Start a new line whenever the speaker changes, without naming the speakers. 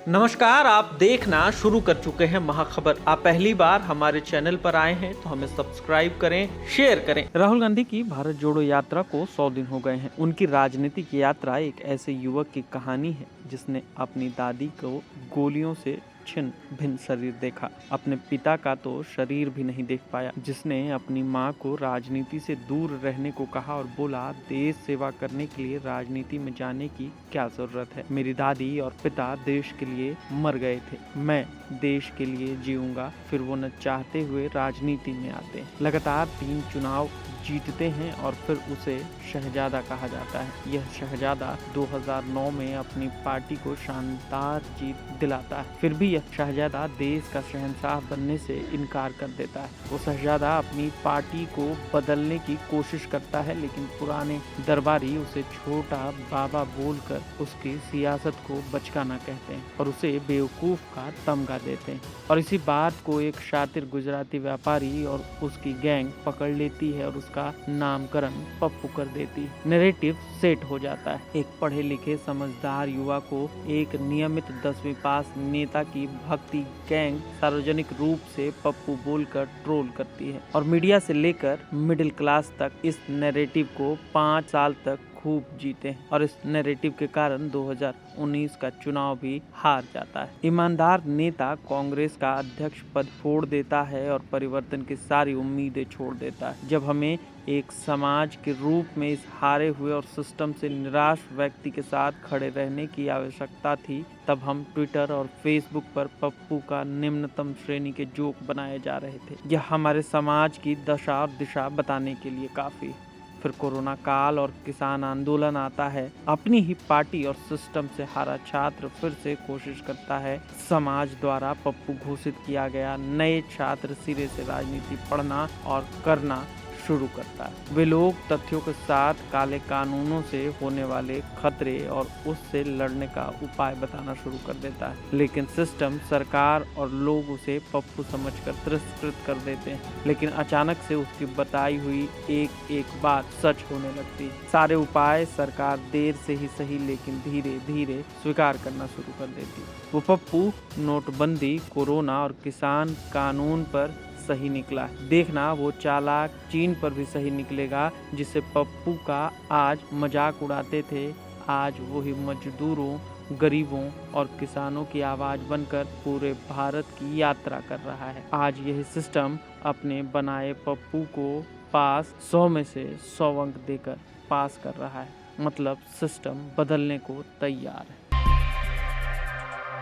नमस्कार, आप देखना शुरू कर चुके हैं महाखबर। आप पहली बार हमारे चैनल पर आए हैं तो हमें सब्सक्राइब करें, शेयर करें। राहुल गांधी की भारत जोड़ो यात्रा को 100 दिन हो गए हैं। उनकी राजनीतिक यात्रा एक ऐसे युवक की कहानी है जिसने अपनी दादी को गोलियों से छिन्न भिन्न शरीर देखा, अपने पिता का तो शरीर भी नहीं देख पाया, जिसने अपनी माँ को राजनीति से दूर रहने को कहा और बोला देश सेवा करने के लिए राजनीति में जाने की क्या जरूरत है। मेरी दादी और पिता देश के लिए मर गए थे, मैं देश के लिए जीऊंगा। फिर वो न चाहते हुए राजनीति में आते हैं, लगातार 3 चुनाव जीतते हैं और फिर उसे शहजादा कहा जाता है। यह शहजादा 2009 में अपनी पार्टी को शानदार जीत दिलाता है, फिर भी यह शहजादा देश का शहंशाह बनने से इनकार कर देता है। वो शहजादा अपनी पार्टी को बदलने की कोशिश करता है, लेकिन पुराने दरबारी उसे छोटा बाबा बोलकर उसकी सियासत को बचकाना कहते हैं और उसे बेवकूफ का तमगा देते हैं। और इसी बात को एक शातिर गुजराती व्यापारी और उसकी गैंग पकड़ लेती है और उसका नामकरण पप्पू कर देती है। नैरेटिव सेट हो जाता है। एक पढ़े लिखे समझदार युवा को एक नियमित 10वीं पास नेता की भक्ति गैंग सार्वजनिक रूप से पप्पू बोलकर ट्रोल करती है और मीडिया से लेकर मिडिल क्लास तक इस नैरेटिव को 5 साल तक खूब जीते हैं और इस नैरेटिव के कारण 2019 का चुनाव भी हार जाता है। ईमानदार नेता कांग्रेस का अध्यक्ष पद फोड़ देता है और परिवर्तन की सारी उम्मीदें छोड़ देता है। जब हमें एक समाज के रूप में इस हारे हुए और सिस्टम से निराश व्यक्ति के साथ खड़े रहने की आवश्यकता थी, तब हम ट्विटर और फेसबुक पर पप्पू का निम्नतम श्रेणी के जोक बनाए जा रहे थे। यह हमारे समाज की दशा और दिशा बताने के लिए काफी। फिर कोरोना काल और किसान आंदोलन आता है। अपनी ही पार्टी और सिस्टम से हारा छात्र फिर से कोशिश करता है। समाज द्वारा पप्पू घोषित किया गया नए छात्र सिरे से राजनीति पढ़ना और करना शुरू करता है। वे लोग तथ्यों के साथ काले कानूनों से होने वाले खतरे और उससे लड़ने का उपाय बताना शुरू कर देता है, लेकिन सिस्टम, सरकार और लोग उसे पप्पू समझकर तिरस्कृत कर देते हैं। लेकिन अचानक से उसकी बताई हुई एक एक बात सच होने लगती है। सारे उपाय सरकार देर से ही सही लेकिन धीरे धीरे स्वीकार करना शुरू कर देती है। वो पप्पू नोटबंदी, कोरोना और किसान कानून पर सही निकला है। देखना वो चालाक चीन पर भी सही निकलेगा, जिससे पप्पू का आज मजाक उड़ाते थे, आज वही मजदूरों, गरीबों और किसानों की आवाज बनकर पूरे भारत की यात्रा कर रहा है। आज यही सिस्टम अपने बनाए पप्पू को पास 100 में से 100 अंक देकर पास कर रहा है। मतलब सिस्टम बदलने को तैयार है।